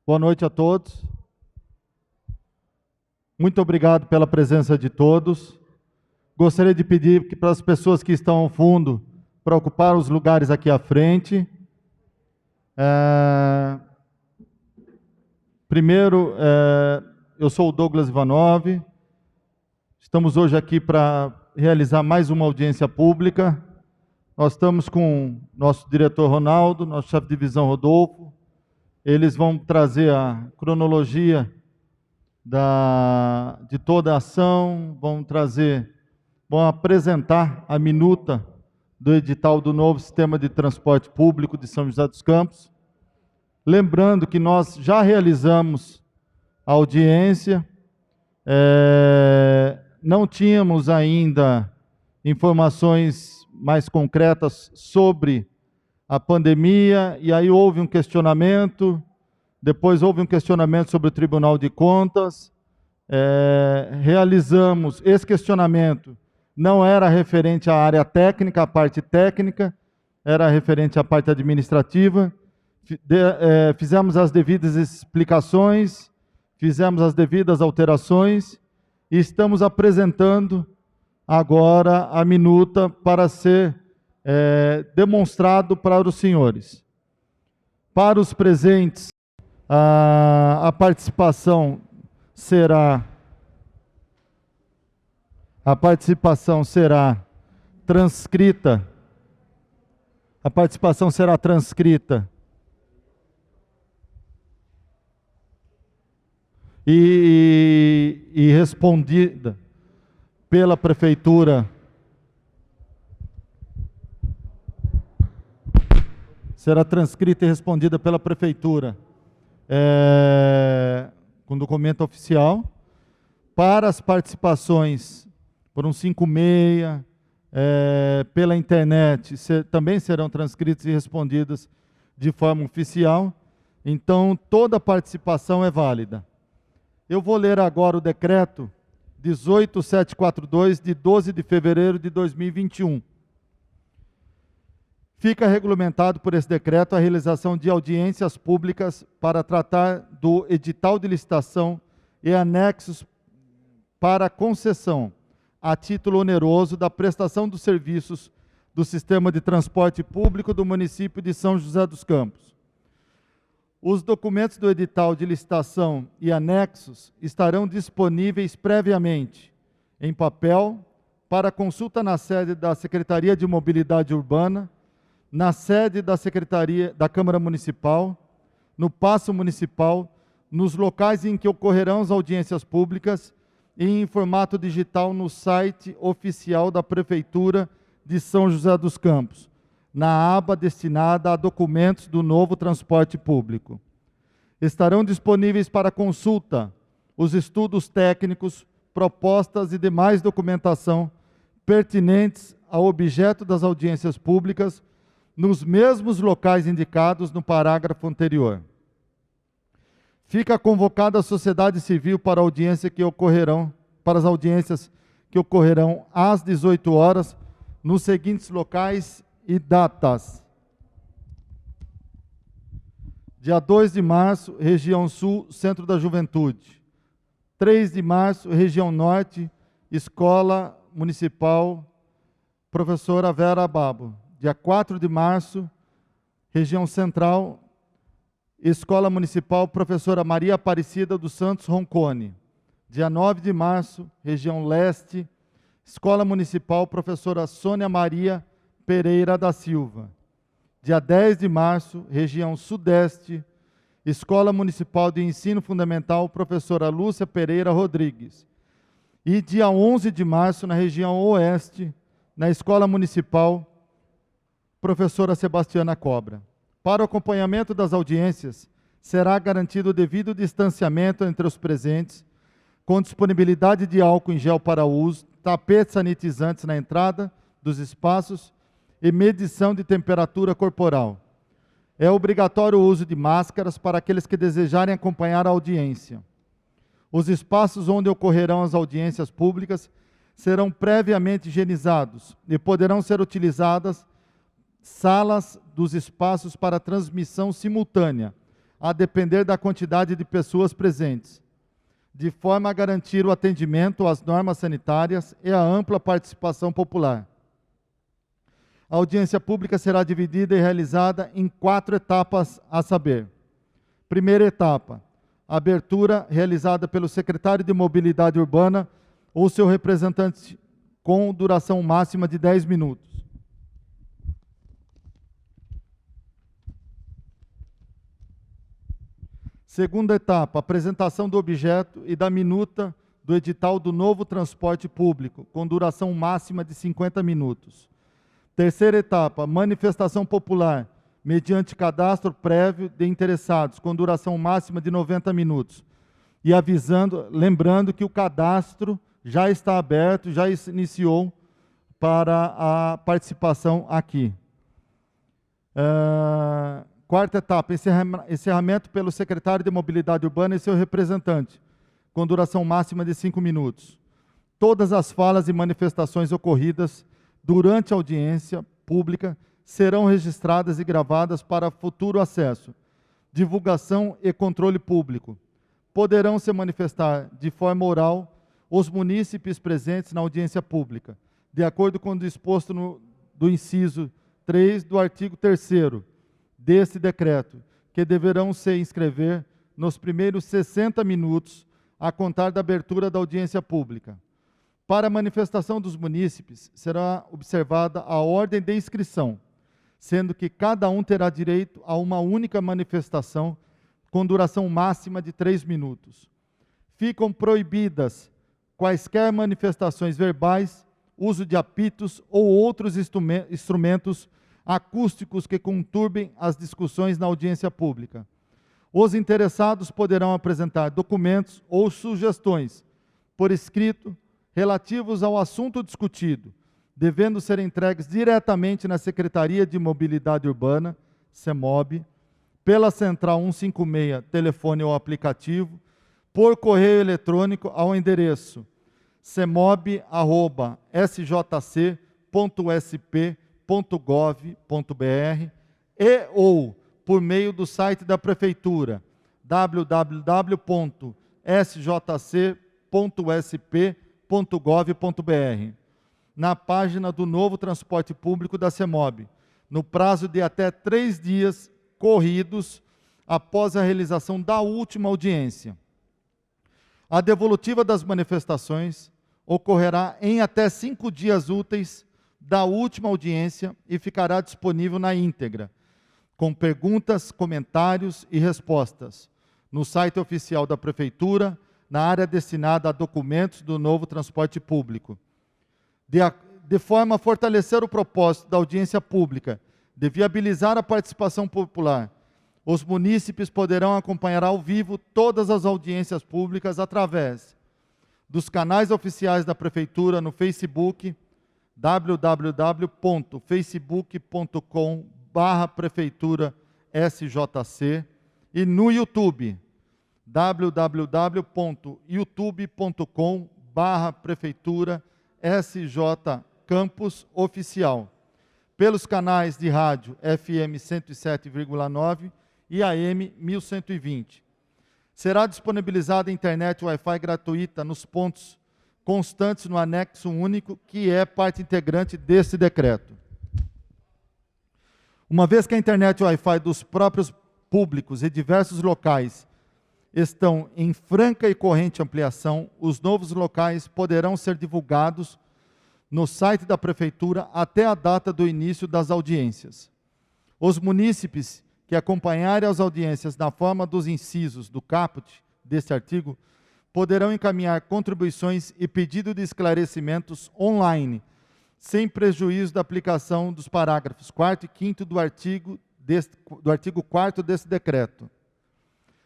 Boa noite a todos. Muito obrigado pela presença de todos. Gostaria de pedir que para as pessoas que estão ao fundo, para ocupar os lugares aqui à frente. Primeiro, eu sou o Douglas Ivanov. Estamos hoje aqui para realizar mais uma audiência pública. Nós estamos com nosso diretor Ronaldo, nosso chefe de divisão Rodolfo. Eles vão trazer a cronologia de toda a ação, vão apresentar a minuta do edital do novo sistema de transporte público de São José dos Campos. Lembrando que nós já realizamos a audiência, não tínhamos ainda informações mais concretas sobre a pandemia, e aí houve um questionamento, depois houve um questionamento sobre o Tribunal de Contas, realizamos esse questionamento, não era referente à área técnica, à parte técnica, era referente à parte administrativa, fizemos as devidas explicações, fizemos as devidas alterações, e estamos apresentando agora a minuta para ser demonstrado para os senhores. Para os presentes, a participação será transcrita. A participação será transcrita e respondida pela Prefeitura. Será transcrita e respondida pela Prefeitura com documento oficial. Para as participações por um 56, pela internet, também serão transcritas e respondidas de forma oficial. Então, toda participação é válida. Eu vou ler agora o decreto 18742, de 12 de fevereiro de 2021. Fica regulamentado por esse decreto a realização de audiências públicas para tratar do edital de licitação e anexos para concessão, a título oneroso, da prestação dos serviços do sistema de transporte público do município de São José dos Campos. Os documentos do edital de licitação e anexos estarão disponíveis previamente em papel para consulta na sede da Secretaria de Mobilidade Urbana, na sede da Secretaria da Câmara Municipal, no Paço Municipal, nos locais em que ocorrerão as audiências públicas e em formato digital no site oficial da Prefeitura de São José dos Campos, na aba destinada a documentos do novo transporte público. Estarão disponíveis para consulta os estudos técnicos, propostas e demais documentação pertinentes ao objeto das audiências públicas nos mesmos locais indicados no parágrafo anterior. Fica convocada a sociedade civil para as audiências que ocorrerão às 18 horas nos seguintes locais e datas. Dia 2 de março, região Sul, Centro da Juventude. 3 de março, região Norte, Escola Municipal Professora Vera Babo. Dia 4 de março, região Central, Escola Municipal Professora Maria Aparecida dos Santos Roncone. Dia 9 de março, região Leste, Escola Municipal Professora Sônia Maria Pereira da Silva. Dia 10 de março, região Sudeste, Escola Municipal de Ensino Fundamental Professora Lúcia Pereira Rodrigues. E dia 11 de março, na região Oeste, na Escola Municipal Professora Sebastiana Cobra. Para o acompanhamento das audiências, será garantido o devido distanciamento entre os presentes, com disponibilidade de álcool em gel para uso, tapetes sanitizantes na entrada dos espaços e medição de temperatura corporal. É obrigatório o uso de máscaras para aqueles que desejarem acompanhar a audiência. Os espaços onde ocorrerão as audiências públicas serão previamente higienizados e poderão ser utilizadas salas dos espaços para transmissão simultânea, a depender da quantidade de pessoas presentes, de forma a garantir o atendimento às normas sanitárias e a ampla participação popular. A audiência pública será dividida e realizada em 4 etapas, a saber: primeira etapa, abertura realizada pelo secretário de Mobilidade Urbana ou seu representante, com duração máxima de 10 minutos. Segunda etapa, apresentação do objeto e da minuta do edital do novo transporte público, com duração máxima de 50 minutos. Terceira etapa, manifestação popular, mediante cadastro prévio de interessados, com duração máxima de 90 minutos. E lembrando que o cadastro já está aberto, já iniciou para a participação aqui. Quarta etapa, encerramento pelo secretário de Mobilidade Urbana e seu representante, com duração máxima de 5 minutos. Todas as falas e manifestações ocorridas durante a audiência pública serão registradas e gravadas para futuro acesso, divulgação e controle público. Poderão se manifestar de forma oral os munícipes presentes na audiência pública, de acordo com o disposto do inciso 3 do artigo 3º deste decreto, que deverão se inscrever nos primeiros 60 minutos a contar da abertura da audiência pública. Para a manifestação dos munícipes, será observada a ordem de inscrição, sendo que cada um terá direito a uma única manifestação com duração máxima de 3 minutos. Ficam proibidas quaisquer manifestações verbais, uso de apitos ou outros instrumentos acústicos que conturbem as discussões na audiência pública. Os interessados poderão apresentar documentos ou sugestões por escrito relativos ao assunto discutido, devendo ser entregues diretamente na Secretaria de Mobilidade Urbana, CEMOB, pela Central 156, telefone ou aplicativo, por correio eletrônico ao endereço cemob@sjc.sp.gov.br e ou por meio do site da Prefeitura, www.sjc.sp.gov.br, na página do novo transporte público da CEMOB, no prazo de até 3 dias corridos após a realização da última audiência. A devolutiva das manifestações ocorrerá em até 5 dias úteis da última audiência e ficará disponível na íntegra, com perguntas, comentários e respostas, no site oficial da Prefeitura, na área destinada a documentos do novo transporte público. De forma a fortalecer o propósito da audiência pública, de viabilizar a participação popular, os munícipes poderão acompanhar ao vivo todas as audiências públicas através dos canais oficiais da Prefeitura no Facebook, www.facebook.com/prefeitura-sjc, e no YouTube, www.youtube.com/prefeitura-sj Campus Oficial, pelos canais de rádio FM 107,9 e AM 1120. Será disponibilizada internet Wi-Fi gratuita nos pontos constantes no anexo único, que é parte integrante deste decreto. Uma vez que a internet Wi-Fi dos próprios públicos e diversos locais estão em franca e corrente ampliação, os novos locais poderão ser divulgados no site da Prefeitura até a data do início das audiências. Os munícipes que acompanharem as audiências na forma dos incisos do caput deste artigo poderão encaminhar contribuições e pedido de esclarecimentos online, sem prejuízo da aplicação dos parágrafos 4º e 5º do artigo 4º deste decreto.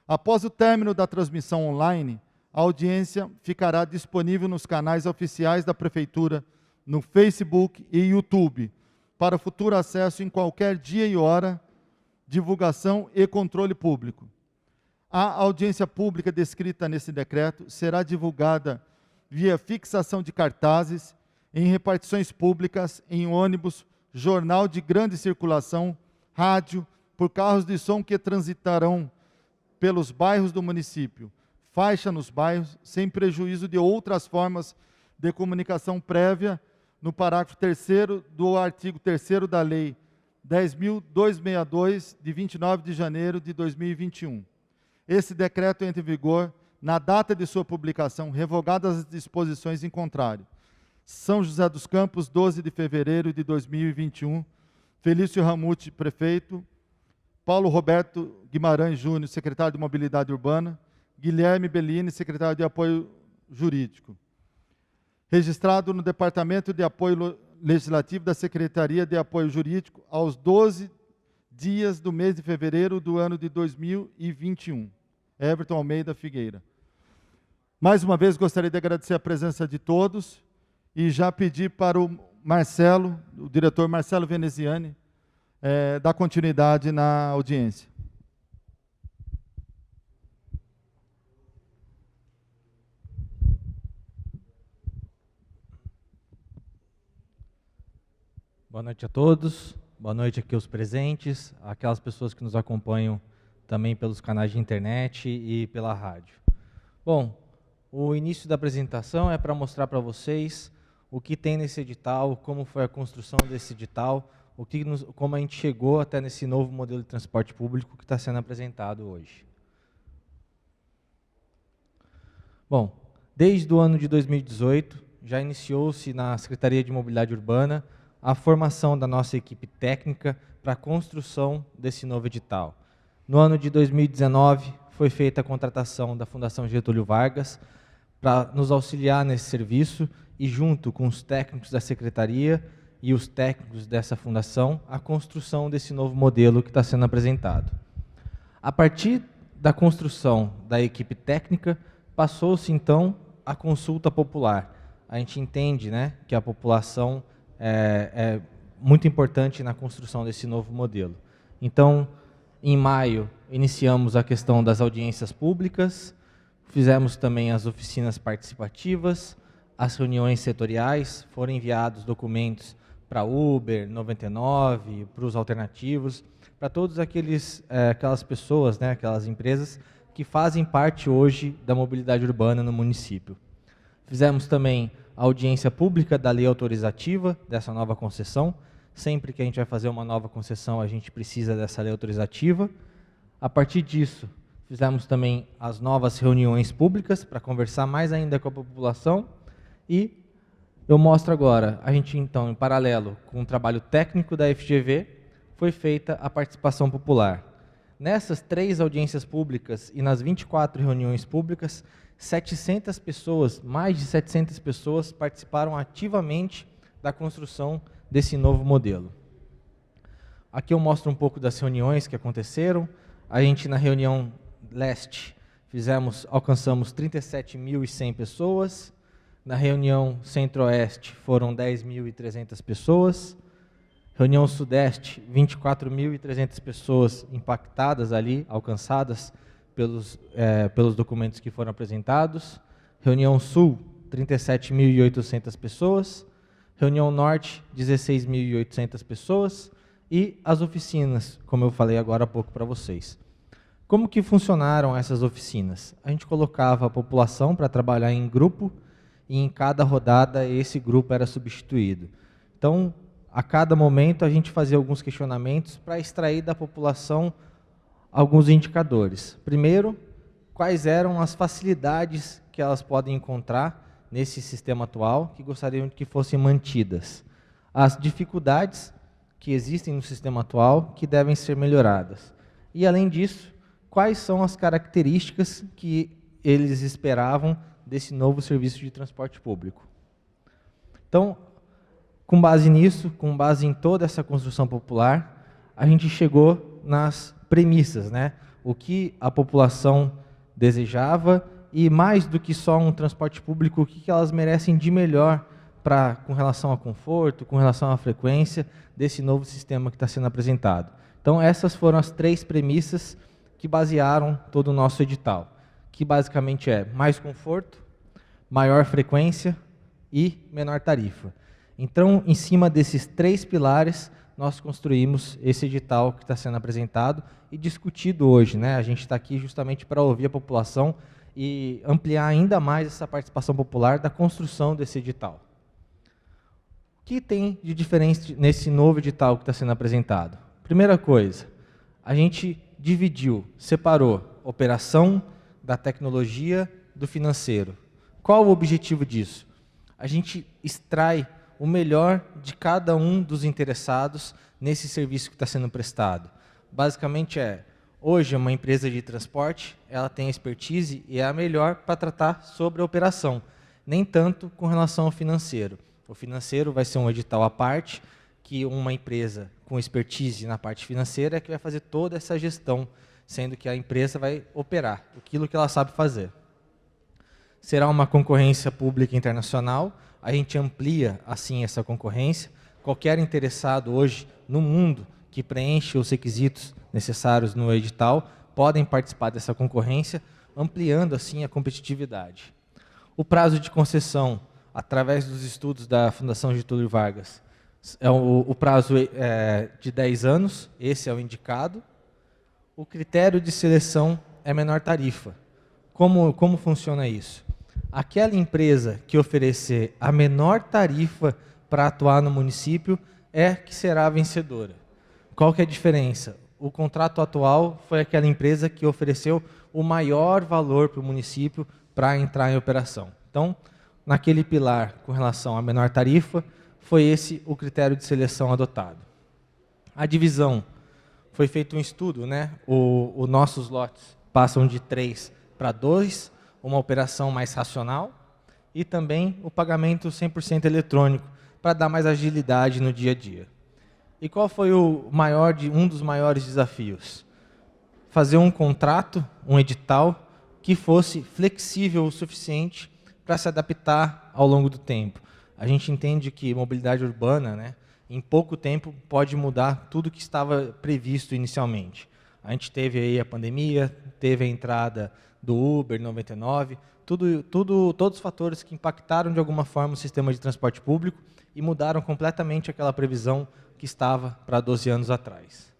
Após o término da transmissão online, a audiência ficará disponível nos canais oficiais da Prefeitura, no Facebook e YouTube, para futuro acesso em qualquer dia e hora, divulgação e controle público. A audiência pública descrita nesse decreto será divulgada via fixação de cartazes, em repartições públicas, em ônibus, jornal de grande circulação, rádio, por carros de som que transitarão pelos bairros do município, faixa nos bairros, sem prejuízo de outras formas de comunicação prévia, no parágrafo 3º do artigo 3º da Lei 10.262, de 29 de janeiro de 2021. Esse decreto entra em vigor na data de sua publicação, revogadas as disposições em contrário. São José dos Campos, 12 de fevereiro de 2021. Felício Ramute, prefeito. Paulo Roberto Guimarães Júnior, secretário de Mobilidade Urbana. Guilherme Bellini, secretário de Apoio Jurídico. Registrado no Departamento de Apoio Legislativo da Secretaria de Apoio Jurídico aos 12 dias do mês de fevereiro do ano de 2021. Everton Almeida Figueira. Mais uma vez, gostaria de agradecer a presença de todos e já pedir para o Marcelo, o diretor Marcelo Veneziani, dar continuidade na audiência. Boa noite a todos, boa noite aqui aos presentes, aquelas pessoas que nos acompanham também pelos canais de internet e pela rádio. Bom, o início da apresentação é para mostrar para vocês o que tem nesse edital, como foi a construção desse edital, como a gente chegou até nesse novo modelo de transporte público que está sendo apresentado hoje. Bom, desde o ano de 2018, já iniciou-se na Secretaria de Mobilidade Urbana a formação da nossa equipe técnica para a construção desse novo edital. No ano de 2019, foi feita a contratação da Fundação Getúlio Vargas para nos auxiliar nesse serviço e, junto com os técnicos da Secretaria e os técnicos dessa fundação, a construção desse novo modelo que está sendo apresentado. A partir da construção da equipe técnica, passou-se, então, a consulta popular. A gente entende, né, que a população é muito importante na construção desse novo modelo. Então, em maio, iniciamos a questão das audiências públicas, fizemos também as oficinas participativas, as reuniões setoriais, foram enviados documentos para Uber, 99, para os alternativos, para todas aquelas pessoas, né, aquelas empresas que fazem parte hoje da mobilidade urbana no município. Fizemos também a audiência pública da lei autorizativa dessa nova concessão. Sempre que a gente vai fazer uma nova concessão, a gente precisa dessa lei autorizativa. A partir disso, fizemos também as novas reuniões públicas para conversar mais ainda com a população. E eu mostro agora, a gente então, em paralelo com o trabalho técnico da FGV, foi feita a participação popular. Nessas 3 audiências públicas e nas 24 reuniões públicas, 700 pessoas, mais de 700 pessoas participaram ativamente da construção desse novo modelo. Aqui eu mostro um pouco das reuniões que aconteceram. A gente, na reunião leste, alcançamos 37.100 pessoas. Na reunião centro-oeste, foram 10.300 pessoas. Reunião sudeste, 24.300 pessoas impactadas ali, alcançadas pelos documentos que foram apresentados. Reunião sul, 37.800 pessoas. Reunião norte, 16.800 pessoas. E as oficinas, como eu falei agora há pouco para vocês. Como que funcionaram essas oficinas? A gente colocava a população para trabalhar em grupo e em cada rodada esse grupo era substituído. Então, a cada momento a gente fazia alguns questionamentos para extrair da população alguns indicadores. Primeiro, quais eram as facilidades que elas podem encontrar nesse sistema atual que gostariam que fossem mantidas. As dificuldades que existem no sistema atual que devem ser melhoradas. E, além disso, quais são as características que eles esperavam desse novo serviço de transporte público. Então, com base nisso, com base em toda essa construção popular, a gente chegou nas premissas, né? O que a população desejava e, mais do que só um transporte público, o que elas merecem de melhor com relação ao conforto, com relação à frequência desse novo sistema que está sendo apresentado. Então, essas foram as 3 premissas que basearam todo o nosso edital, que basicamente é mais conforto, maior frequência e menor tarifa. Então, em cima desses 3 pilares, nós construímos esse edital que está sendo apresentado e discutido hoje, né? A gente está aqui justamente para ouvir a população e ampliar ainda mais essa participação popular da construção desse edital. O que tem de diferente nesse novo edital que está sendo apresentado? Primeira coisa, a gente dividiu, separou operação da tecnologia do financeiro. Qual o objetivo disso? A gente extrai o melhor de cada um dos interessados nesse serviço que está sendo prestado. Basicamente hoje uma empresa de transporte, ela tem expertise e é a melhor para tratar sobre a operação, nem tanto com relação ao financeiro. O financeiro vai ser um edital à parte, que uma empresa com expertise na parte financeira é que vai fazer toda essa gestão, sendo que a empresa vai operar aquilo que ela sabe fazer. Será uma concorrência pública internacional, a gente amplia assim essa concorrência. Qualquer interessado hoje no mundo que preenche os requisitos necessários no edital podem participar dessa concorrência, ampliando assim a competitividade. O prazo de concessão, através dos estudos da Fundação Getúlio Vargas, o prazo de 10 anos, esse é o indicado. O critério de seleção é menor tarifa. Como funciona isso? Aquela empresa que oferecer a menor tarifa para atuar no município é que será a vencedora. Qual que é a diferença? O contrato atual foi aquela empresa que ofereceu o maior valor para o município para entrar em operação. Então, naquele pilar com relação à menor tarifa, foi esse o critério de seleção adotado. A divisão, foi feito um estudo, né? Os nossos lotes passam de 3 para 2, uma operação mais racional, e também o pagamento 100% eletrônico, para dar mais agilidade no dia a dia. E qual foi um dos maiores desafios? Fazer um contrato, um edital, que fosse flexível o suficiente para se adaptar ao longo do tempo. A gente entende que mobilidade urbana, né, em pouco tempo, pode mudar tudo que estava previsto inicialmente. A gente teve aí a pandemia, teve a entrada do Uber 99, todos os fatores que impactaram de alguma forma o sistema de transporte público e mudaram completamente aquela previsão que estava para 12 anos atrás.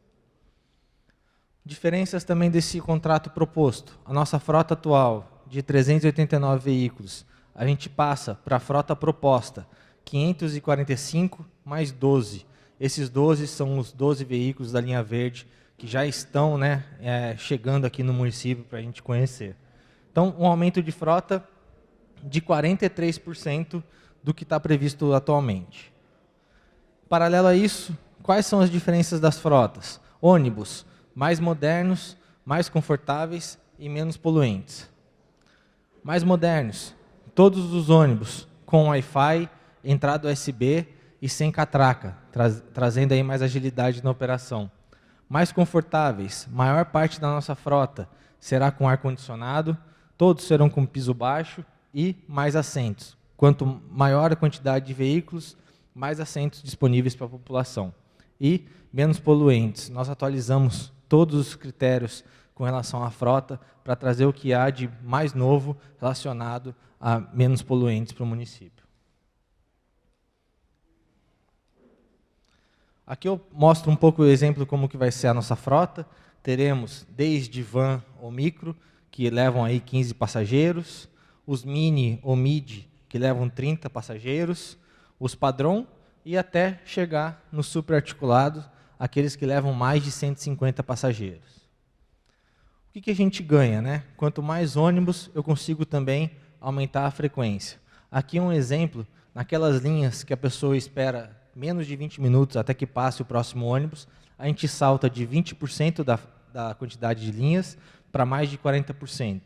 Diferenças também desse contrato proposto. A nossa frota atual, de 389 veículos, a gente passa para a frota proposta, 545 mais 12. Esses 12 são os 12 veículos da linha verde que já estão, né, chegando aqui no município para a gente conhecer. Então, um aumento de frota de 43% do que está previsto atualmente. Paralelo a isso, quais são as diferenças das frotas? Ônibus, mais modernos, mais confortáveis e menos poluentes. Mais modernos, todos os ônibus com Wi-Fi, entrada USB e sem catraca, trazendo aí mais agilidade na operação. Mais confortáveis, maior parte da nossa frota será com ar-condicionado, todos serão com piso baixo e mais assentos. Quanto maior a quantidade de veículos, mais assentos disponíveis para a população. E menos poluentes. Nós atualizamos todos os critérios com relação à frota para trazer o que há de mais novo relacionado a menos poluentes para o município. Aqui eu mostro um pouco o exemplo como que vai ser a nossa frota. Teremos desde van ou micro, que levam aí 15 passageiros, os mini ou mid, que levam 30 passageiros, os padrão e até chegar no superarticulado, aqueles que levam mais de 150 passageiros. O que a gente ganha, né? Quanto mais ônibus, eu consigo também aumentar a frequência. Aqui um exemplo, naquelas linhas que a pessoa espera menos de 20 minutos até que passe o próximo ônibus, a gente salta de 20% da quantidade de linhas para mais de 40%.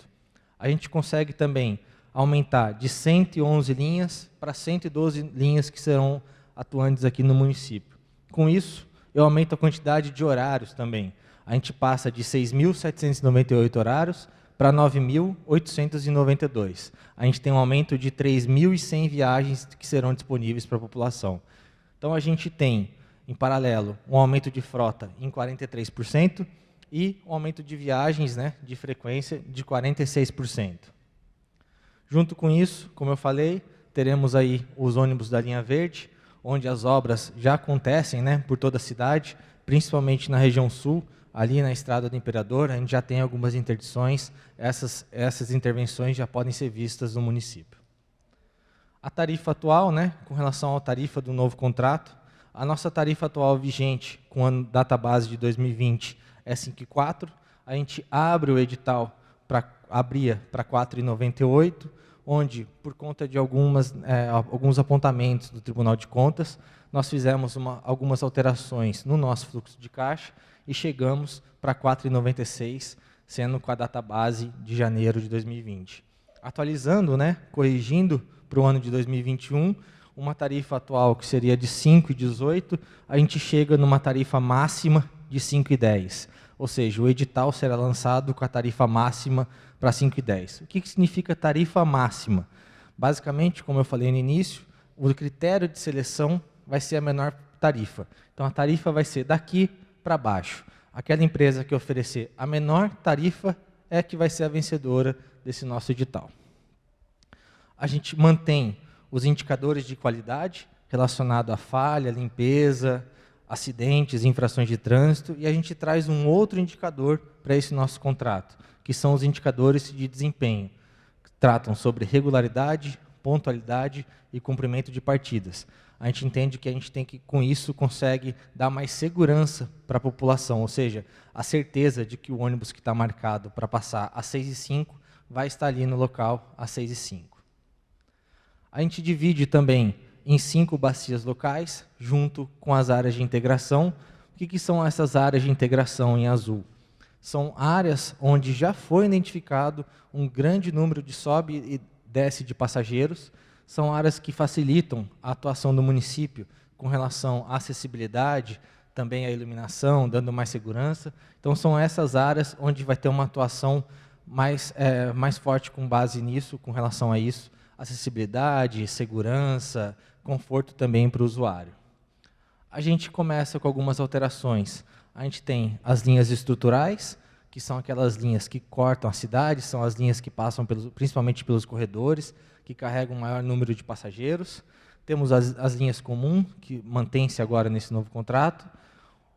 A gente consegue também aumentar de 111 linhas para 112 linhas que serão atuantes aqui no município. Com isso, eu aumento a quantidade de horários também. A gente passa de 6.798 horários para 9.892. A gente tem um aumento de 3.100 viagens que serão disponíveis para a população. Então, a gente tem, em paralelo, um aumento de frota em 43% e um aumento de viagens, né, de frequência de 46%. Junto com isso, como eu falei, teremos aí os ônibus da linha verde, onde as obras já acontecem, né, por toda a cidade, principalmente na região sul, ali na Estrada do Imperador, a gente já tem algumas interdições, essas intervenções já podem ser vistas no município. A tarifa atual, né, com relação à tarifa do novo contrato, a nossa tarifa atual vigente, com a data base de 2020, é 5,4. A gente abre o edital, abria para 4,98, onde, por conta de alguns apontamentos do Tribunal de Contas, nós fizemos algumas alterações no nosso fluxo de caixa e chegamos para 4,96, sendo com a data base de janeiro de 2020. Atualizando, né, corrigindo para o ano de 2021, uma tarifa atual que seria de 5,18, a gente chega numa tarifa máxima de 5,10. Ou seja, o edital será lançado com a tarifa máxima para 5,10. O que significa tarifa máxima? Basicamente, como eu falei no início, o critério de seleção vai ser a menor tarifa. Então, a tarifa vai ser daqui para baixo. Aquela empresa que oferecer a menor tarifa é que vai ser a vencedora desse nosso edital. A gente mantém os indicadores de qualidade relacionados à falha, limpeza, acidentes, infrações de trânsito, e a gente traz um outro indicador para esse nosso contrato, que são os indicadores de desempenho, que tratam sobre regularidade, pontualidade e cumprimento de partidas. A gente entende que a gente tem que, com isso, consegue dar mais segurança para a população, ou seja, a certeza de que o ônibus que está marcado para passar às 6h05 vai estar ali no local às 6h05. A gente divide também em 5 bacias locais, junto com as áreas de integração. O que são essas áreas de integração em azul? São áreas onde já foi identificado um grande número de sobe e desce de passageiros. São áreas que facilitam a atuação do município com relação à acessibilidade, também à iluminação, dando mais segurança. Então, são essas áreas onde vai ter uma atuação mais forte com base nisso, com relação a isso. Acessibilidade, segurança, conforto também para o usuário. A gente começa com algumas alterações. A gente tem as linhas estruturais, que são aquelas linhas que cortam a cidade, são as linhas que passam principalmente pelos corredores, que carregam um maior número de passageiros. Temos as linhas comuns, que mantém-se agora nesse novo contrato.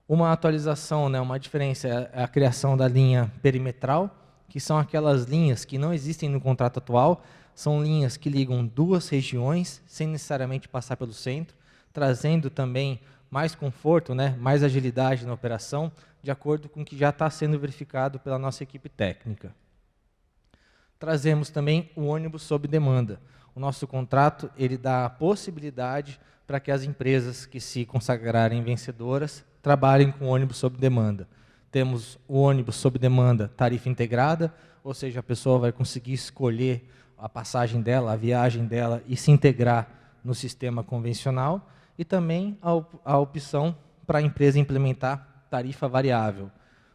Uma atualização, né, uma diferença é a criação da linha perimetral, que são aquelas linhas que não existem no contrato atual, são linhas que ligam 2 regiões, sem necessariamente passar pelo centro, trazendo também mais conforto, né, mais agilidade na operação, de acordo com o que já está sendo verificado pela nossa equipe técnica. Trazemos também o ônibus sob demanda. O nosso contrato ele dá a possibilidade para que as empresas que se consagrarem vencedoras trabalhem com ônibus sob demanda. Temos o ônibus sob demanda tarifa integrada, ou seja, a pessoa vai conseguir escolher a passagem dela, a viagem dela e se integrar no sistema convencional, e também a opção para a empresa implementar tarifa variável.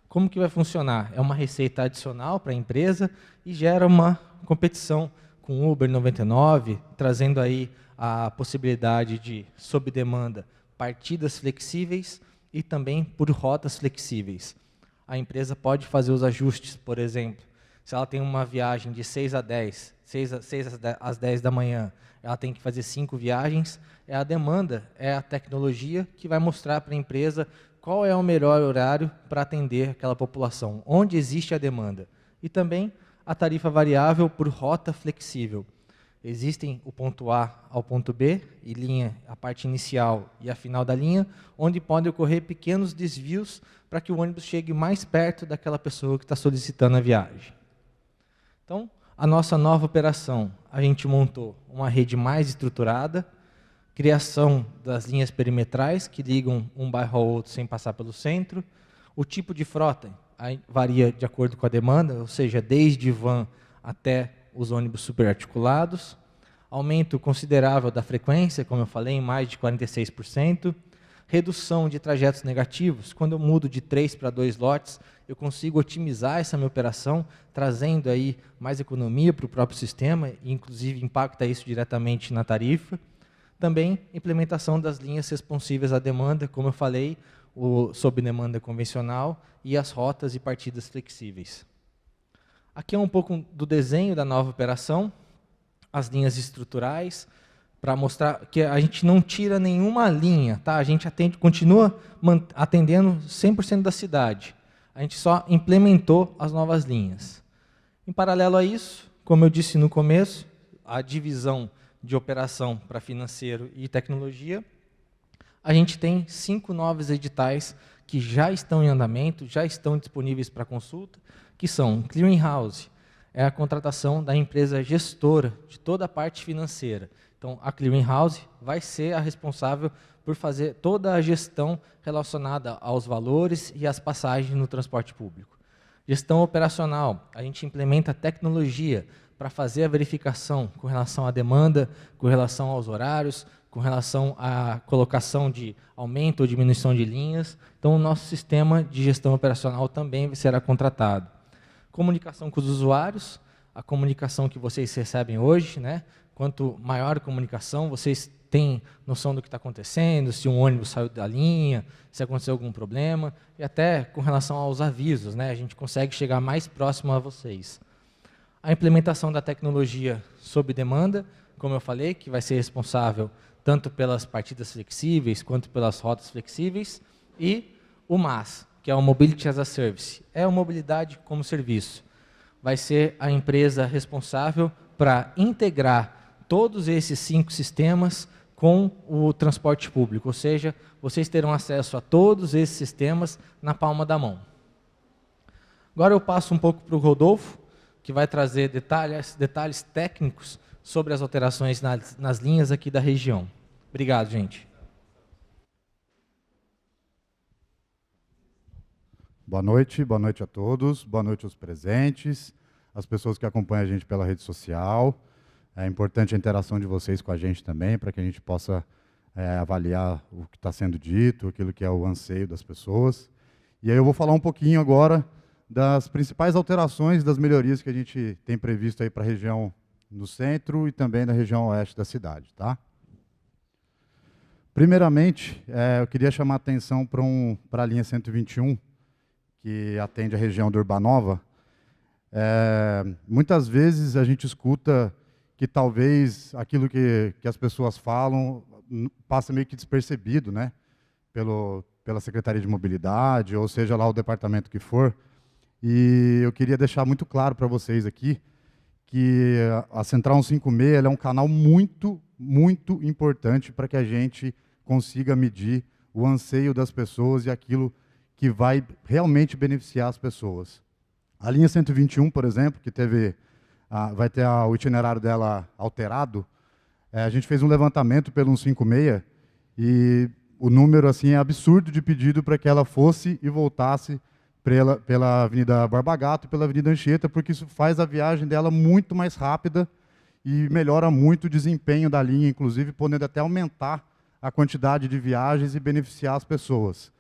Como que vai funcionar? É uma receita adicional para a empresa e gera uma competição com o Uber 99, trazendo aí a possibilidade de, sob demanda, partidas flexíveis e também por rotas flexíveis. A empresa pode fazer os ajustes, por exemplo, se ela tem uma viagem de 6 às 10 da manhã, ela tem que fazer 5 viagens, a demanda, é a tecnologia que vai mostrar para a empresa qual é o melhor horário para atender aquela população, onde existe a demanda. E também a tarifa variável por rota flexível. Existem o ponto A ao ponto B, e linha, a parte inicial e a final da linha, onde podem ocorrer pequenos desvios para que o ônibus chegue mais perto daquela pessoa que está solicitando a viagem. Então, a nossa nova operação, a gente montou uma rede mais estruturada, criação das linhas perimetrais, que ligam um bairro ao outro sem passar pelo centro. O tipo de frota varia de acordo com a demanda, ou seja, desde van até os ônibus superarticulados. Aumento considerável da frequência, como eu falei, em mais de 46%. Redução de trajetos negativos. Quando eu mudo de 3 para 2 lotes, eu consigo otimizar essa minha operação, trazendo aí mais economia para o próprio sistema, e inclusive impacta isso diretamente na tarifa. Também implementação das linhas responsivas à demanda, como eu falei, o sob demanda convencional e as rotas e partidas flexíveis. Aqui é um pouco do desenho da nova operação, as linhas estruturais. para mostrar que a gente não tira nenhuma linha, tá? A gente continua atendendo 100% da cidade. A gente só implementou as novas linhas. Em paralelo a isso, como eu disse no começo, a divisão de operação para financeiro e tecnologia, a gente tem 5 novos editais que já estão em andamento, já estão disponíveis para consulta, que são Clearing House, é a contratação da empresa gestora de toda a parte financeira. Então, a Clearing House vai ser a responsável por fazer toda a gestão relacionada aos valores e às passagens no transporte público. Gestão operacional, a gente implementa tecnologia para fazer a verificação com relação à demanda, com relação aos horários, com relação à colocação de aumento ou diminuição de linhas. Então, o nosso sistema de gestão operacional também será contratado. Comunicação com os usuários, a comunicação que vocês recebem hoje, né? Quanto maior a comunicação, vocês têm noção do que está acontecendo, se um ônibus saiu da linha, se aconteceu algum problema, e até com relação aos avisos, né? A gente consegue chegar mais próximo a vocês. A implementação da tecnologia sob demanda, como eu falei, que vai ser responsável tanto pelas partidas flexíveis quanto pelas rotas flexíveis, e o MaaS, que é o Mobility as a Service, é a mobilidade como serviço. Vai ser a empresa responsável para integrar todos esses 5 sistemas com o transporte público, ou seja, vocês terão acesso a todos esses sistemas na palma da mão. Agora eu passo um pouco para o Rodolfo, que vai trazer detalhes técnicos sobre as alterações nas linhas aqui da região. Obrigado, gente. Boa noite a todos, boa noite aos presentes, as pessoas que acompanham a gente pela rede social. É importante a interação de vocês com a gente também, para que a gente possa avaliar o que está sendo dito, aquilo que é o anseio das pessoas. E aí eu vou falar um pouquinho agora das principais alterações, das melhorias que a gente tem previsto aí para a região no centro e também na região oeste da cidade, tá? Primeiramente, eu queria chamar a atenção para a linha 121, que atende a região do Urbanova. Muitas vezes a gente escuta que talvez aquilo que as pessoas falam passa meio que despercebido, né? Pela Secretaria de Mobilidade, ou seja lá o departamento que for. E eu queria deixar muito claro para vocês aqui que a Central 156 ela é um canal muito, muito importante para que a gente consiga medir o anseio das pessoas e aquilo que vai realmente beneficiar as pessoas. A linha 121, por exemplo, que vai ter o itinerário dela alterado, a gente fez um levantamento pelo 156 e o número assim, é absurdo de pedido para que ela fosse e voltasse pela Avenida Borba Gato e pela Avenida Anchieta, porque isso faz a viagem dela muito mais rápida e melhora muito o desempenho da linha, inclusive podendo até aumentar a quantidade de viagens e beneficiar as pessoas.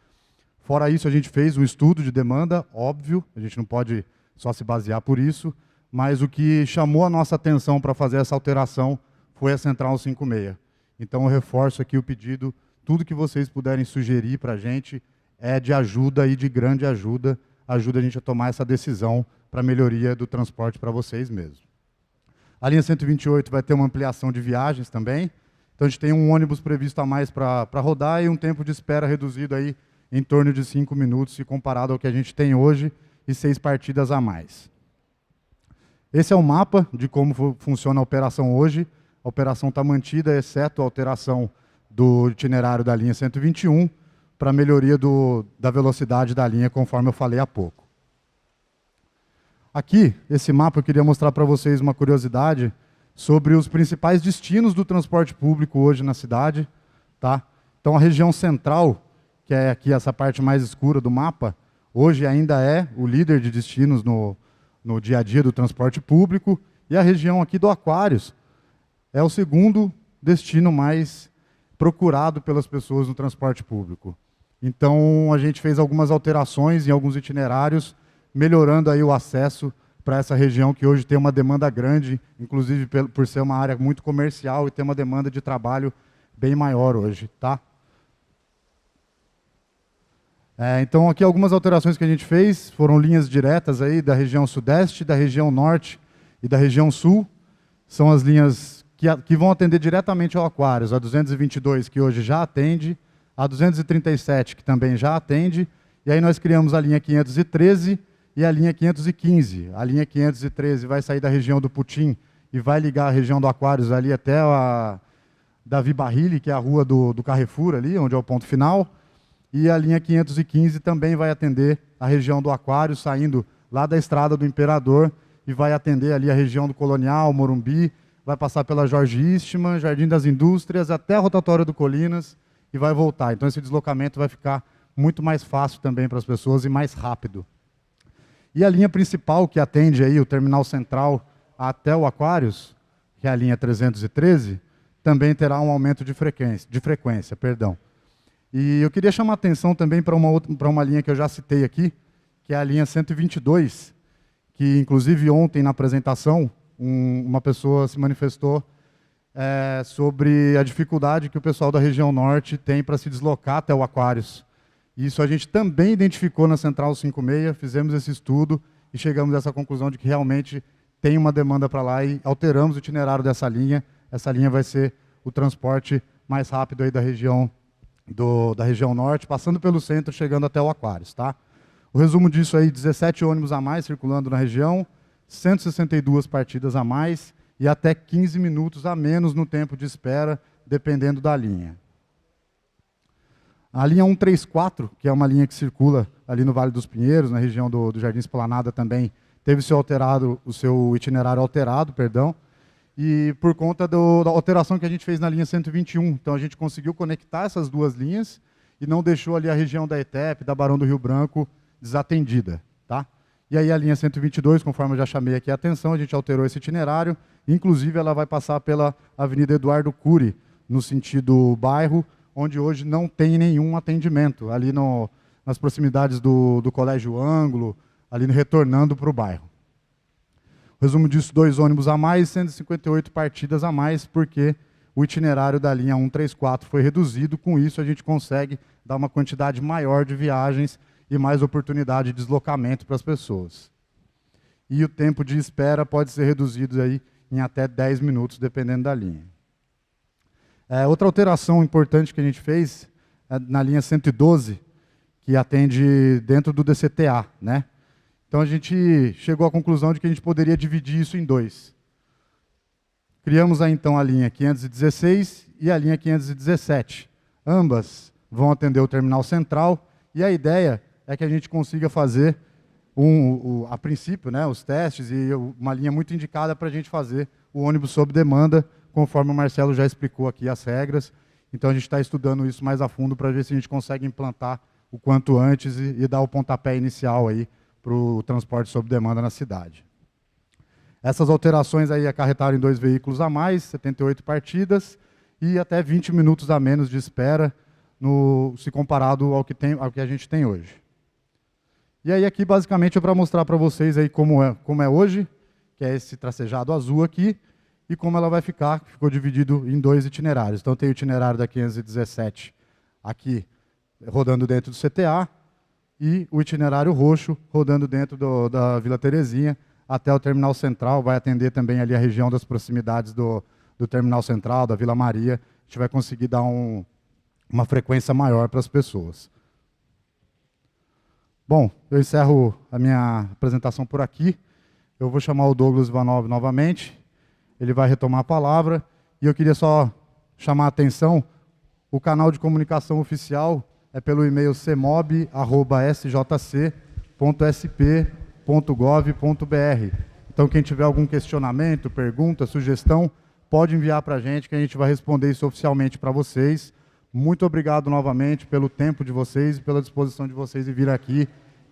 Fora isso, a gente fez um estudo de demanda, óbvio, a gente não pode só se basear por isso, mas o que chamou a nossa atenção para fazer essa alteração foi a Central 156. Então, eu reforço aqui o pedido, tudo que vocês puderem sugerir para a gente é de ajuda e de grande ajuda, ajuda a gente a tomar essa decisão para a melhoria do transporte para vocês mesmos. A linha 128 vai ter uma ampliação de viagens também, então a gente tem um ônibus previsto a mais para rodar e um tempo de espera reduzido aí em torno de 5 minutos, se comparado ao que a gente tem hoje, e 6 partidas a mais. Esse é o mapa de como funciona a operação hoje. A operação está mantida, exceto a alteração do itinerário da linha 121, para a melhoria da velocidade da linha, conforme eu falei há pouco. Aqui, esse mapa, eu queria mostrar para vocês uma curiosidade sobre os principais destinos do transporte público hoje na cidade. Tá? Então, a região central, que é aqui essa parte mais escura do mapa, hoje ainda é o líder de destinos no dia a dia do transporte público, e a região aqui do Aquários é o segundo destino mais procurado pelas pessoas no transporte público. Então, a gente fez algumas alterações em alguns itinerários, melhorando aí o acesso para essa região que hoje tem uma demanda grande, inclusive por ser uma área muito comercial e ter uma demanda de trabalho bem maior hoje, tá? Então, aqui algumas alterações que a gente fez, foram linhas diretas aí da região sudeste, da região norte e da região sul. São as linhas que vão atender diretamente ao Aquários, a 222, que hoje já atende, a 237, que também já atende, e aí nós criamos a linha 513 e a linha 515. A linha 513 vai sair da região do Putim e vai ligar a região do Aquários ali até a Davi Barrilli, que é a rua do Carrefour ali, onde é o ponto final, e a linha 515 também vai atender a região do Aquários, saindo lá da Estrada do Imperador, e vai atender ali a região do Colonial, Morumbi, vai passar pela Jorge Eastman, Jardim das Indústrias, até a rotatória do Colinas, e vai voltar. Então esse deslocamento vai ficar muito mais fácil também para as pessoas e mais rápido. E a linha principal que atende aí o terminal central até o Aquários, que é a linha 313, também terá um aumento de frequência. E eu queria chamar a atenção também para uma linha que eu já citei aqui, que é a linha 122, que inclusive ontem na apresentação uma pessoa se manifestou sobre a dificuldade que o pessoal da região norte tem para se deslocar até o Aquários. Isso a gente também identificou na Central 56, fizemos esse estudo e chegamos a essa conclusão de que realmente tem uma demanda para lá e alteramos o itinerário dessa linha. Essa linha vai ser o transporte mais rápido aí da região norte, passando pelo centro, chegando até o Aquários. Tá? O resumo disso aí, 17 ônibus a mais circulando na região, 162 partidas a mais e até 15 minutos a menos no tempo de espera, dependendo da linha. A linha 134, que é uma linha que circula ali no Vale dos Pinheiros, na região do Jardim Esplanada também, teve o seu itinerário alterado, e por conta da alteração que a gente fez na linha 121. Então a gente conseguiu conectar essas duas linhas e não deixou ali a região da ETEP, da Barão do Rio Branco, desatendida. Tá? E aí a linha 122, conforme eu já chamei aqui a atenção, a gente alterou esse itinerário, inclusive ela vai passar pela Avenida Eduardo Cury, no sentido bairro, onde hoje não tem nenhum atendimento, ali nas proximidades do Colégio Ângulo, ali retornando para o bairro. Resumo disso, 2 ônibus a mais, 158 partidas a mais, porque o itinerário da linha 134 foi reduzido. Com isso, a gente consegue dar uma quantidade maior de viagens e mais oportunidade de deslocamento para as pessoas. E o tempo de espera pode ser reduzido aí em até 10 minutos, dependendo da linha. Outra alteração importante que a gente fez é na linha 112, que atende dentro do DCTA, né? Então a gente chegou à conclusão de que a gente poderia dividir isso em 2. Criamos aí então a linha 516 e a linha 517. Ambas vão atender o terminal central e a ideia é que a gente consiga fazer, a princípio, né, os testes e uma linha muito indicada para a gente fazer o ônibus sob demanda, conforme o Marcelo já explicou aqui as regras. Então a gente está estudando isso mais a fundo para ver se a gente consegue implantar o quanto antes e dar o pontapé inicial aí para o transporte sob demanda na cidade. Essas alterações aí acarretaram em 2 veículos a mais, 78 partidas e até 20 minutos a menos de espera, se comparado ao que a gente tem hoje. E aí aqui basicamente é para mostrar para vocês aí como é hoje, que é esse tracejado azul aqui, e como ela vai ficar, ficou dividido em 2 itinerários. Então tem o itinerário da 517 aqui, rodando dentro do CTA, e o itinerário roxo rodando dentro da Vila Terezinha até o Terminal Central, vai atender também ali a região das proximidades do Terminal Central, da Vila Maria. A gente vai conseguir dar uma frequência maior para as pessoas. Bom, eu encerro a minha apresentação por aqui. Eu vou chamar o Douglas Ivanov novamente, ele vai retomar a palavra, e eu queria só chamar a atenção, o canal de comunicação oficial é pelo e-mail cmob@sjc.sp.gov.br. Então, quem tiver algum questionamento, pergunta, sugestão, pode enviar para a gente, que a gente vai responder isso oficialmente para vocês. Muito obrigado novamente pelo tempo de vocês e pela disposição de vocês de vir aqui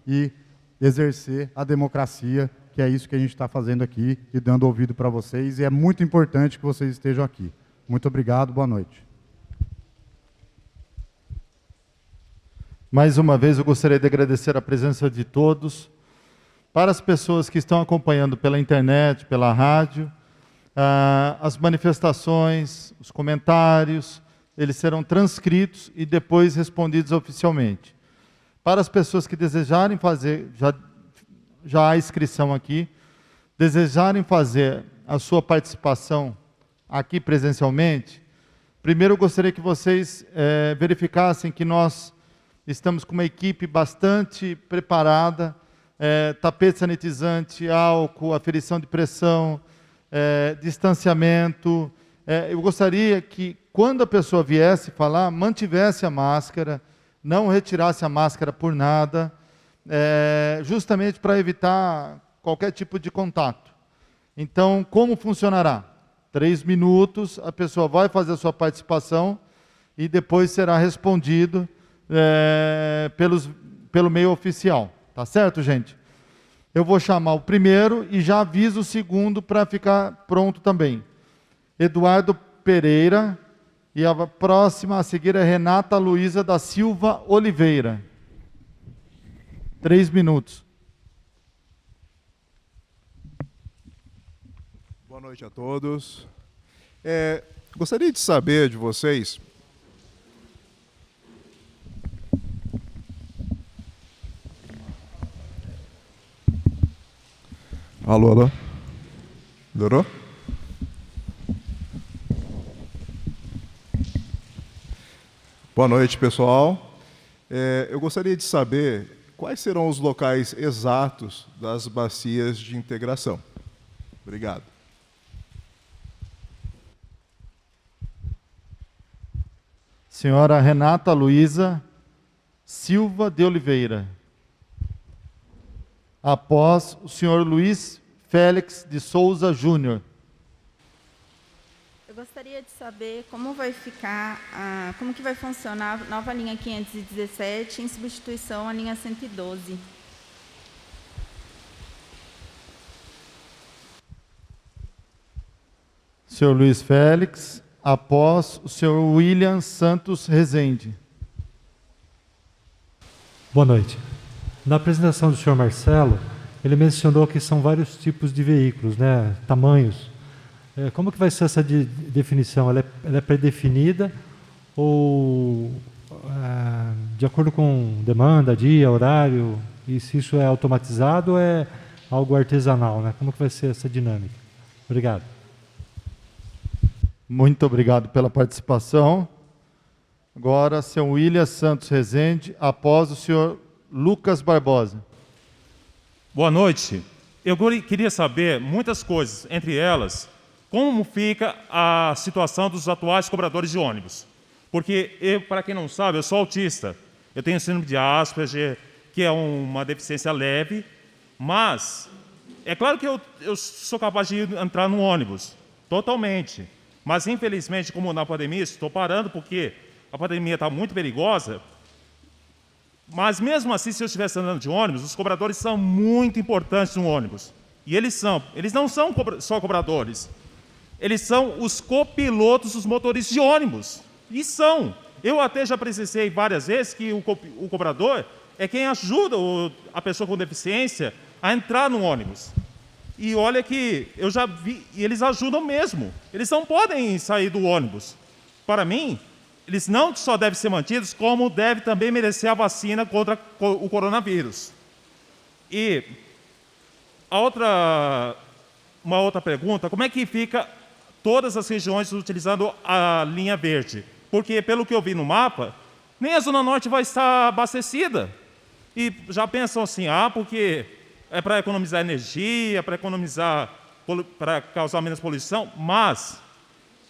e exercer a democracia, que é isso que a gente está fazendo aqui e dando ouvido para vocês. E é muito importante que vocês estejam aqui. Muito obrigado, boa noite. Mais uma vez, eu gostaria de agradecer a presença de todos. Para as pessoas que estão acompanhando pela internet, pela rádio, as manifestações, os comentários, eles serão transcritos e depois respondidos oficialmente. Para as pessoas que desejarem fazer, já há inscrição aqui, desejarem fazer a sua participação aqui presencialmente, primeiro eu gostaria que vocês verificassem que nós estamos com uma equipe bastante preparada, tapete sanitizante, álcool, aferição de pressão, distanciamento. Eu gostaria que, quando a pessoa viesse falar, mantivesse a máscara, não retirasse a máscara por nada, justamente para evitar qualquer tipo de contato. Então, como funcionará? 3 minutos, a pessoa vai fazer a sua participação e depois será respondido pelo meio oficial. Tá certo, gente? Eu vou chamar o primeiro e já aviso o segundo para ficar pronto também. Eduardo Pereira, e a próxima a seguir é Renata Luísa da Silva Oliveira. 3 minutos. Boa noite a todos. Gostaria de saber de vocês... Alô, alô? Melhorou? Boa noite, pessoal. Eu gostaria de saber quais serão os locais exatos das bacias de integração. Obrigado. Senhora Renata Luísa Silva de Oliveira. Após o senhor Luiz Félix de Souza Júnior. Eu gostaria de saber como vai ficar, como que vai funcionar a nova linha 517 em substituição à linha 112. Senhor Luiz Félix, após o senhor William Santos Rezende. Boa noite. Na apresentação do senhor Marcelo, ele mencionou que são vários tipos de veículos, né, tamanhos. Como que vai ser essa definição? Ela é pré-definida ou de acordo com demanda, dia, horário, e se isso é automatizado ou é algo artesanal, né? Como que vai ser essa dinâmica? Obrigado. Muito obrigado pela participação. Agora, senhor William Santos Rezende, após o senhor Lucas Barbosa. Boa noite. Eu queria saber muitas coisas, entre elas, como fica a situação dos atuais cobradores de ônibus. Porque, para quem não sabe, eu sou autista. Eu tenho síndrome de Asperger, que é uma deficiência leve, mas é claro que eu sou capaz de entrar no ônibus, totalmente. Mas, infelizmente, como na pandemia, estou parando porque a pandemia está muito perigosa. Mas, mesmo assim, se eu estivesse andando de ônibus, os cobradores são muito importantes no ônibus. E eles não são só cobradores. Eles são os copilotos dos motoristas de ônibus. E são. Eu até já presenciei várias vezes que o cobrador é quem ajuda a pessoa com deficiência a entrar no ônibus. E olha que eu já vi, e eles ajudam mesmo. Eles não podem sair do ônibus. Para mim, eles não só devem ser mantidos, como devem também merecer a vacina contra o coronavírus. E uma outra pergunta, como é que fica todas as regiões utilizando a linha verde? Porque, pelo que eu vi no mapa, nem a Zona Norte vai estar abastecida. E já pensam assim, porque é para economizar energia, para causar menos poluição, mas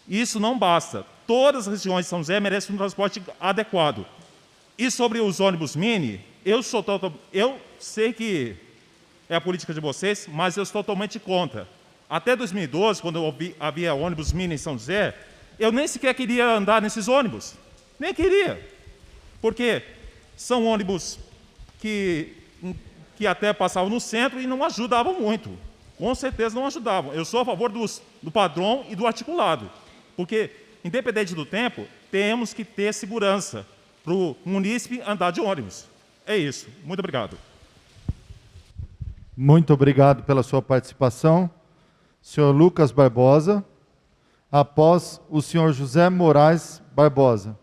isso não basta. Todas as regiões de São José merecem um transporte adequado. E sobre os ônibus mini, eu sei que é a política de vocês, mas eu estou totalmente contra. Até 2012, quando havia ônibus mini em São José, eu nem sequer queria andar nesses ônibus. Nem queria. Porque são ônibus que até passavam no centro e não ajudavam muito. Com certeza não ajudavam. Eu sou a favor do padrão e do articulado. Porque, independente do tempo, temos que ter segurança para o munícipe andar de ônibus. É isso. Muito obrigado. Muito obrigado pela sua participação. Senhor Lucas Barbosa, após o senhor José Moraes Barbosa.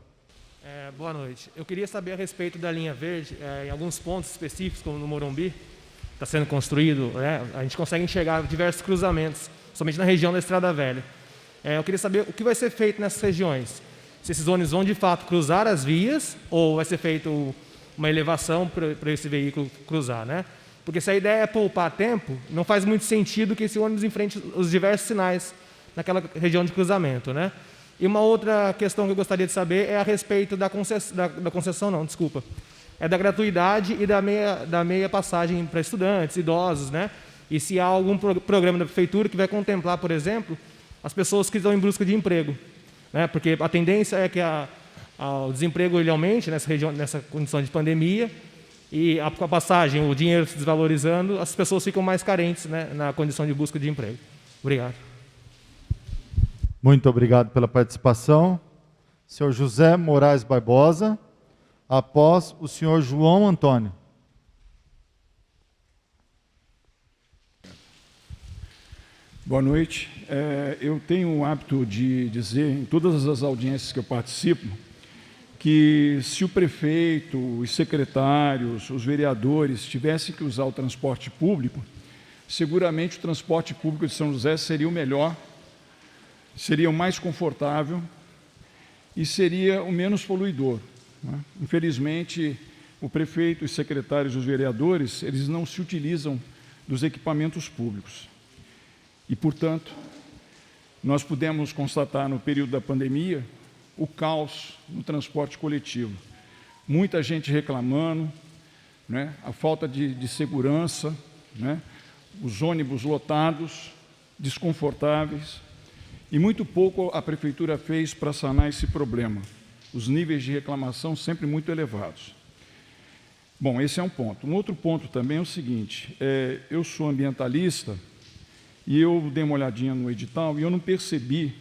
Boa noite. Eu queria saber a respeito da linha verde, em alguns pontos específicos, como no Morumbi, está sendo construído, a gente consegue enxergar diversos cruzamentos, somente na região da Estrada Velha. Eu queria saber o que vai ser feito nessas regiões. Se esses ônibus vão, de fato, cruzar as vias ou vai ser feito uma elevação para esse veículo cruzar, né? Porque se a ideia é poupar tempo, não faz muito sentido que esse ônibus enfrente os diversos sinais naquela região de cruzamento, né? E uma outra questão que eu gostaria de saber é a respeito da da gratuidade e da meia passagem para estudantes, idosos, né? E se há algum programa da prefeitura que vai contemplar, por exemplo, as pessoas que estão em busca de emprego, né? Porque a tendência é que o desemprego ele aumente nessa região, nessa condição de pandemia, e com a passagem, o dinheiro se desvalorizando, as pessoas ficam mais carentes, né, na condição de busca de emprego. Obrigado. Muito obrigado pela participação. Senhor José Moraes Barbosa, após o senhor João Antônio. Boa noite. Eu tenho o hábito de dizer, em todas as audiências que eu participo, que se o prefeito, os secretários, os vereadores tivessem que usar o transporte público, seguramente o transporte público de São José seria o melhor, seria o mais confortável e seria o menos poluidor, né? Infelizmente, o prefeito, os secretários e os vereadores, eles não se utilizam dos equipamentos públicos. E, portanto, nós pudemos constatar no período da pandemia o caos no transporte coletivo. Muita gente reclamando, né? A falta de segurança, né? Os ônibus lotados, desconfortáveis, e muito pouco a prefeitura fez para sanar esse problema. Os níveis de reclamação sempre muito elevados. Bom, esse é um ponto. Um outro ponto também é o seguinte, eu sou ambientalista e eu dei uma olhadinha no edital e eu não percebi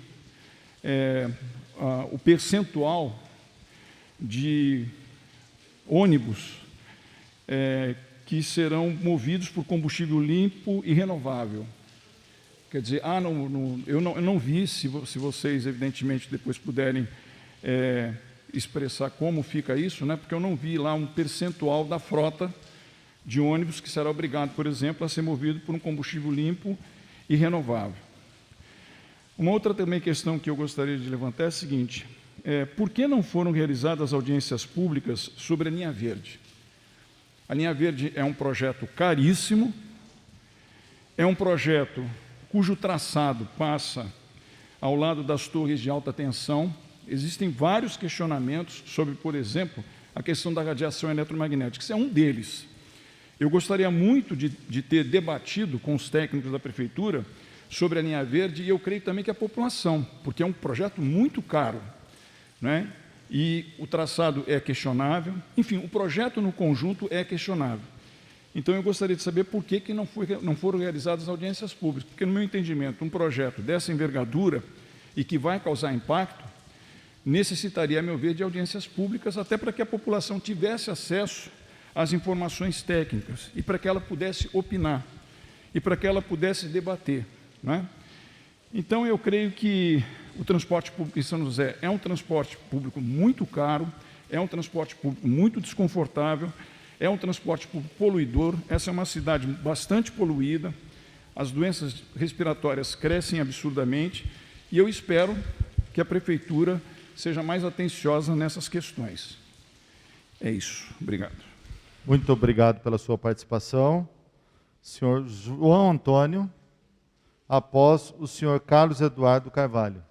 o percentual de ônibus que serão movidos por combustível limpo e renovável. Quer dizer, eu não vi, se vocês, evidentemente, depois puderem expressar como fica isso, né? Porque eu não vi lá um percentual da frota de ônibus que será obrigado, por exemplo, a ser movido por um combustível limpo e renovável. Uma outra também questão que eu gostaria de levantar é a seguinte, por que não foram realizadas audiências públicas sobre a linha verde? A linha verde é um projeto caríssimo, é um projeto cujo traçado passa ao lado das torres de alta tensão. Existem vários questionamentos sobre, por exemplo, a questão da radiação eletromagnética. Isso é um deles. Eu gostaria muito de ter debatido com os técnicos da prefeitura sobre a linha verde, e eu creio também que a população, porque é um projeto muito caro, né? E o traçado é questionável. Enfim, o projeto no conjunto é questionável. Então, eu gostaria de saber por que não foram realizadas audiências públicas, porque, no meu entendimento, um projeto dessa envergadura e que vai causar impacto, necessitaria, a meu ver, de audiências públicas, até para que a população tivesse acesso às informações técnicas e para que ela pudesse opinar e para que ela pudesse debater, né? Então, eu creio que o transporte público em São José é um transporte público muito caro, é um transporte público muito desconfortável, é um transporte público poluidor. Essa é uma cidade bastante poluída, as doenças respiratórias crescem absurdamente e eu espero que a prefeitura seja mais atenciosa nessas questões. É isso. Obrigado. Muito obrigado pela sua participação. Senhor João Antônio, após o senhor Carlos Eduardo Carvalho.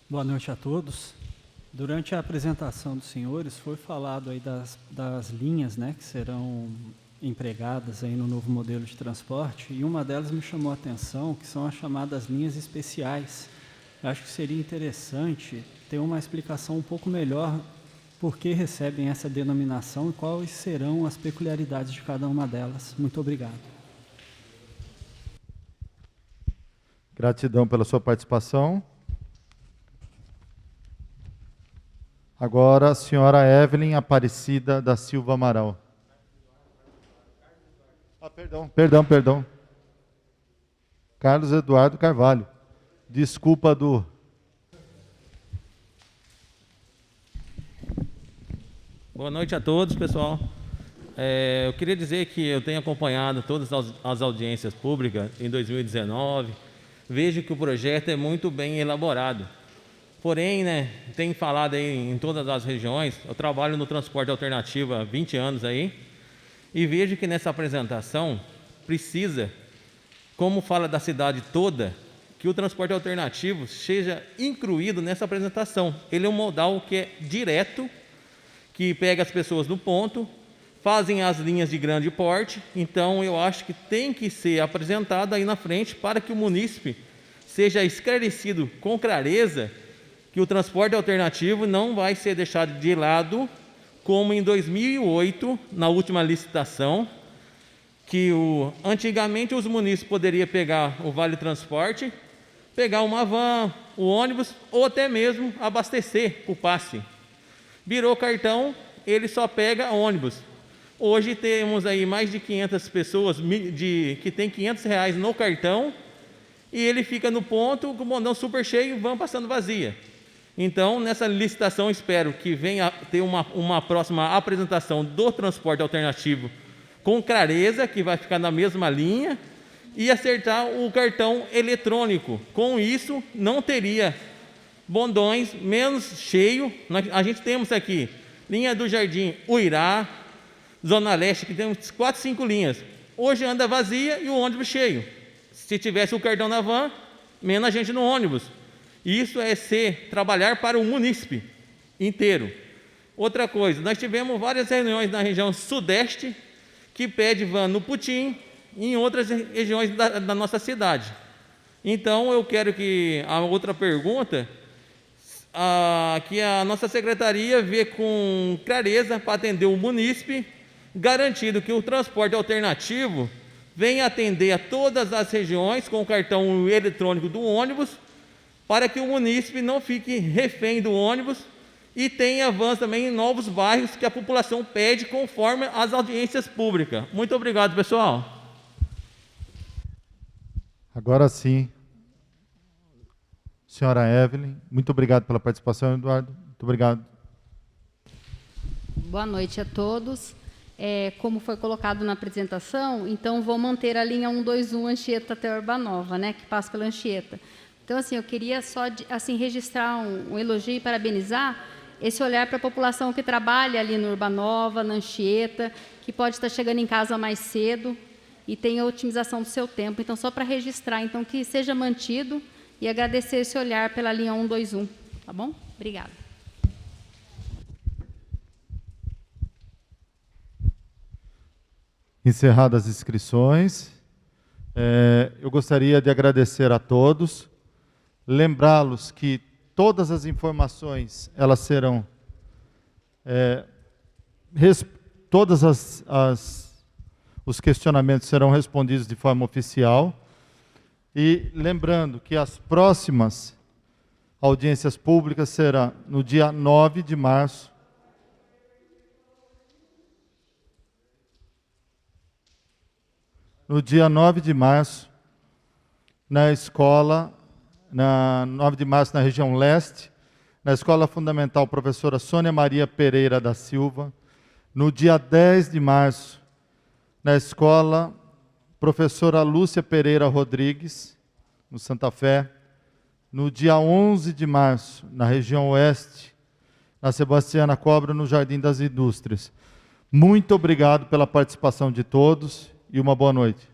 Boa noite a todos. Durante a apresentação dos senhores, foi falado aí das linhas, né, que serão empregadas aí no novo modelo de transporte, e uma delas me chamou a atenção, que são as chamadas linhas especiais. Eu acho que seria interessante ter uma explicação um pouco melhor por que recebem essa denominação e quais serão as peculiaridades de cada uma delas. Muito obrigado. Gratidão pela sua participação. Agora, a senhora Evelyn Aparecida da Silva Amaral. Perdão. Carlos Eduardo Carvalho. Desculpa do... Boa noite a todos, pessoal. eu queria dizer que eu tenho acompanhado todas as audiências públicas em 2019, vejo que o projeto é muito bem elaborado. Porém, né, tem falado aí em todas as regiões, eu trabalho no transporte alternativo há 20 anos aí, e vejo que nessa apresentação precisa, como fala da cidade toda, que o transporte alternativo seja incluído nessa apresentação. Ele é um modal que é direto, que pega as pessoas no ponto, fazem as linhas de grande porte, então eu acho que tem que ser apresentado aí na frente para que o munícipe seja esclarecido com clareza que o transporte alternativo não vai ser deixado de lado, como em 2008, na última licitação, que antigamente os munícipes poderiam pegar o Vale Transporte, pegar uma van, o ônibus, ou até mesmo abastecer o passe. Virou cartão, ele só pega ônibus. Hoje temos aí mais de 500 pessoas que tem R$500 no cartão e ele fica no ponto com o bondão super cheio e van passando vazia. Então, nessa licitação, espero que venha ter uma próxima apresentação do transporte alternativo com clareza, que vai ficar na mesma linha, e acertar o cartão eletrônico. Com isso, não teria bondões menos cheio. A gente temos aqui linha do Jardim Uirá, Zona Leste, que tem 4, 5 linhas. Hoje anda vazia e o ônibus cheio. Se tivesse o cartão na van, menos gente no ônibus. Isso é trabalhar para o munícipe inteiro. Outra coisa, nós tivemos várias reuniões na região sudeste que pede van no Putim e em outras regiões da nossa cidade. Então, eu quero que a outra pergunta, que a nossa secretaria vê com clareza para atender o munícipe, garantindo que o transporte alternativo venha atender a todas as regiões com o cartão eletrônico do ônibus, para que o munícipe não fique refém do ônibus e tenha vans também em novos bairros que a população pede conforme as audiências públicas. Muito obrigado, pessoal. Agora sim, senhora Evelyn, muito obrigado pela participação, Eduardo. Muito obrigado. Boa noite a todos. Como foi colocado na apresentação, então vou manter a linha 121 Anchieta até Urbanova, né, que passa pela Anchieta. Então, assim, eu queria só registrar um elogio e parabenizar esse olhar para a população que trabalha ali no Urbanova, na Anchieta, que pode estar chegando em casa mais cedo e tem a otimização do seu tempo. Então, só para registrar, então, que seja mantido e agradecer esse olhar pela linha 121, tá bom? Obrigada. Encerradas as inscrições, eu gostaria de agradecer a todos, lembrá-los que todas as informações, elas serão, todos os questionamentos serão respondidos de forma oficial, e lembrando que as próximas audiências públicas serão no dia 9 de março, na escola, 9 de março na região leste, na Escola Fundamental Professora Sônia Maria Pereira da Silva, no dia 10 de março, na Escola Professora Lúcia Pereira Rodrigues, no Santa Fé, no dia 11 de março, na região oeste, na Sebastiana Cobra, no Jardim das Indústrias. Muito obrigado pela participação de todos e uma boa noite.